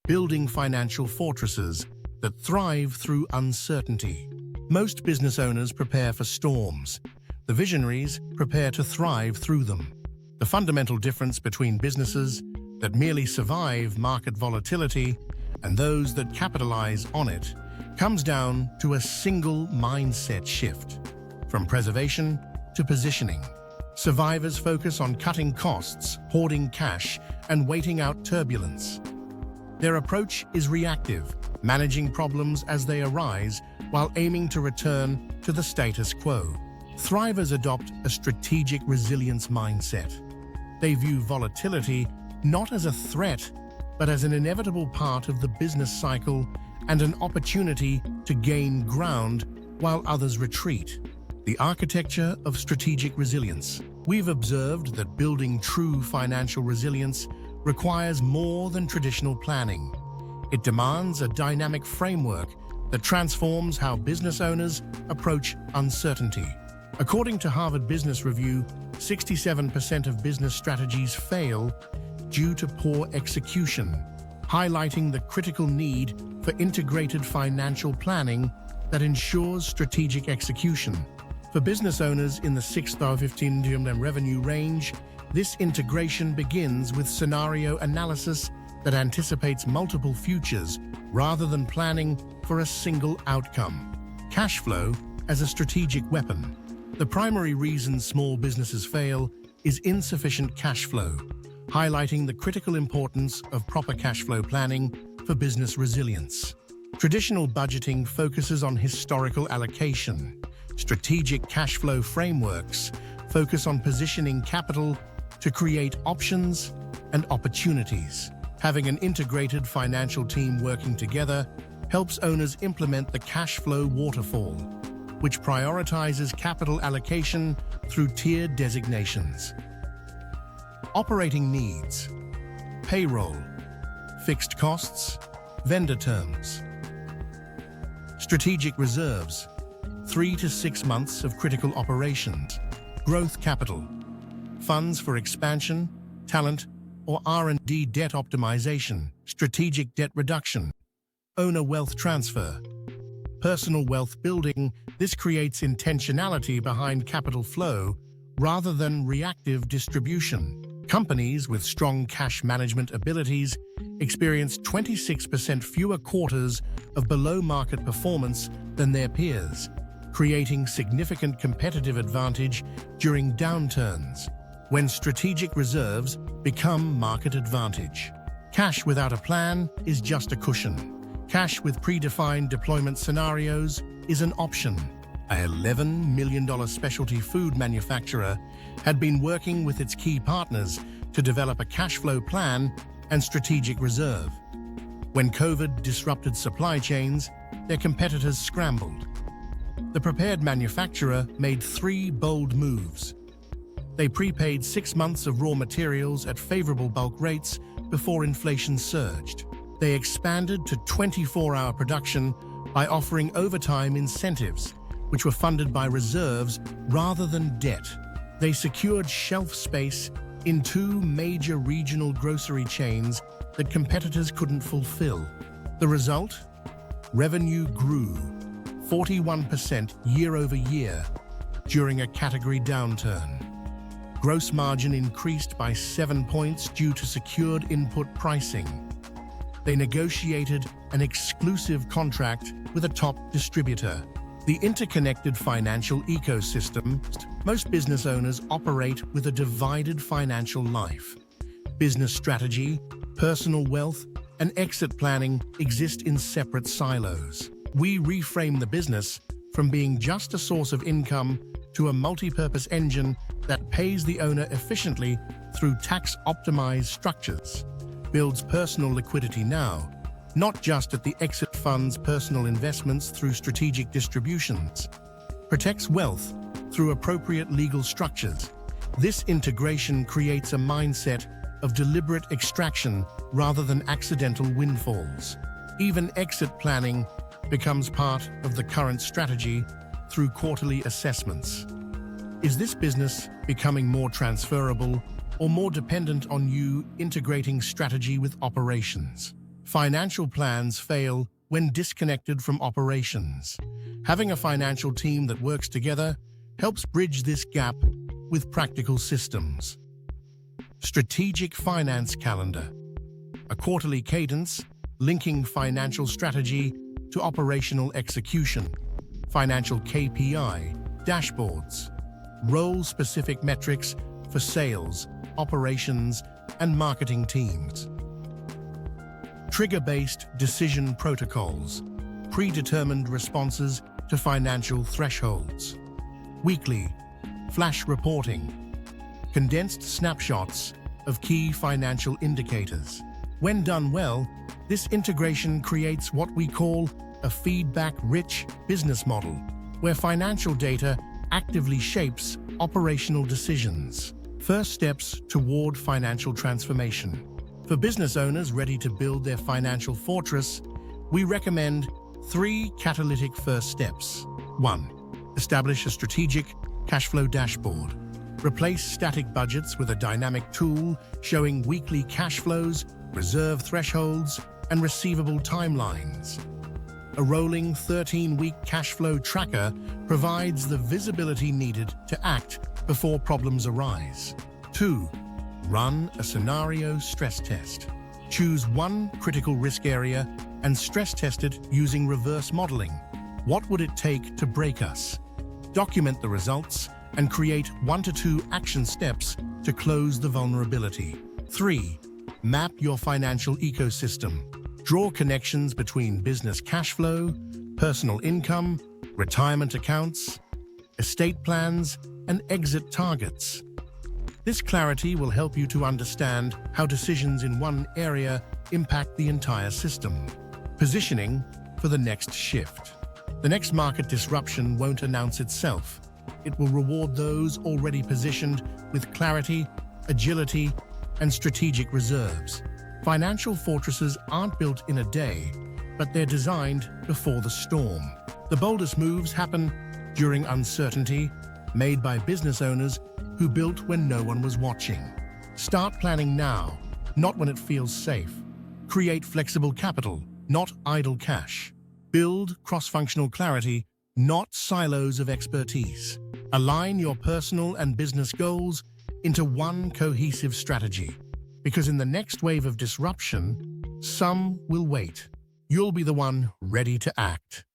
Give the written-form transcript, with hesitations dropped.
building financial fortresses that thrive through uncertainty. Most business owners prepare for storms. The visionaries prepare to thrive through them. The fundamental difference between businesses that merely survive market volatility and those that capitalize on it comes down to a single mindset shift. From preservation to positioning, survivors focus on cutting costs, hoarding cash, and waiting out turbulence. Their approach is reactive, managing problems as they arise while aiming to return to the status quo. Thrivers adopt a strategic resilience mindset. They view volatility not as a threat, but as an inevitable part of the business cycle and an opportunity to gain ground while others retreat. The architecture of strategic resilience. We've observed that building true financial resilience requires more than traditional planning. It demands a dynamic framework that transforms how business owners approach uncertainty. According to Harvard Business Review, 67% of business strategies fail due to poor execution, highlighting the critical need for integrated financial planning that ensures strategic execution. For business owners in the 6 to 15 million revenue range, this integration begins with scenario analysis that anticipates multiple futures rather than planning for a single outcome. Cash flow as a strategic weapon. The primary reason small businesses fail is insufficient cash flow, highlighting the critical importance of proper cash flow planning for business resilience. Traditional budgeting focuses on historical allocation. Strategic cash flow frameworks focus on positioning capital to create options and opportunities. Having an integrated financial team working together helps owners implement the Cash Flow Waterfall, which prioritizes capital allocation through tiered designations. Operating needs, payroll, fixed costs, vendor terms. Strategic reserves, 3 to 6 months of critical operations. Growth capital, funds for expansion, talent, or R&D debt optimization. Strategic debt reduction. Owner wealth transfer. Personal wealth building. This creates intentionality behind capital flow rather than reactive distribution. Companies with strong cash management abilities experience 26% fewer quarters of below-market performance than their peers, creating significant competitive advantage during downturns, when strategic reserves become market advantage. Cash without a plan is just a cushion. Cash with predefined deployment scenarios is an option. A $11 million specialty food manufacturer had been working with its key partners to develop a cash flow plan and strategic reserve. When COVID disrupted supply chains, their competitors scrambled. The prepared manufacturer made 3 bold moves. They prepaid 6 months of raw materials at favorable bulk rates before inflation surged. They expanded to 24-hour production by offering overtime incentives, which were funded by reserves rather than debt. They secured shelf space in 2 major regional grocery chains that competitors couldn't fulfill. The result? Revenue grew 41% year-over-year during a category downturn. Gross margin increased by 7 points due to secured input pricing. They negotiated an exclusive contract with a top distributor. The interconnected financial ecosystem. Most business owners operate with a divided financial life. Business strategy, personal wealth, and exit planning exist in separate silos. We reframe the business from being just a source of income to a multi-purpose engine that pays the owner efficiently through tax-optimized structures, builds personal liquidity now, not just at the exit funds personal investments through strategic distributions, protects wealth through appropriate legal structures. This integration creates a mindset of deliberate extraction rather than accidental windfalls. Even exit planning becomes part of the current strategy through quarterly assessments. Is this business becoming more transferable or more dependent on you integrating strategy with operations? Financial plans fail when disconnected from operations. Having a financial team that works together helps bridge this gap with practical systems. Strategic finance calendar. A quarterly cadence linking financial strategy to operational execution. Financial KPI dashboards. Role-specific metrics for sales, operations, and marketing teams. Trigger-based decision protocols. Predetermined responses to financial thresholds. Weekly flash reporting. Condensed snapshots of key financial indicators. When done well, this integration creates what we call a feedback-rich business model, where financial data actively shapes operational decisions. First steps toward financial transformation. For business owners ready to build their financial fortress, we recommend 3 catalytic first steps. 1. Establish a strategic cash flow dashboard. Replace static budgets with a dynamic tool showing weekly cash flows, reserve thresholds, and receivable timelines. A rolling 13-week cash flow tracker provides the visibility needed to act before problems arise. 2. Run a scenario stress test. Choose one critical risk area and stress test it using reverse modeling. What would it take to break us? Document the results and create 1 to 2 action steps to close the vulnerability. 3. Map your financial ecosystem. Draw connections between business cash flow, personal income, retirement accounts, estate plans, and exit targets. This clarity will help you to understand how decisions in one area impact the entire system. Positioning for the next shift. The next market disruption won't announce itself. It will reward those already positioned with clarity, agility, and strategic reserves. Financial fortresses aren't built in a day, but they're designed before the storm. The boldest moves happen during uncertainty, made by business owners who built when no one was watching. Start planning now, not when it feels safe. Create flexible capital, not idle cash. Build cross-functional clarity, not silos of expertise. Align your personal and business goals into one cohesive strategy. Because in the next wave of disruption, some will wait. You'll be the one ready to act.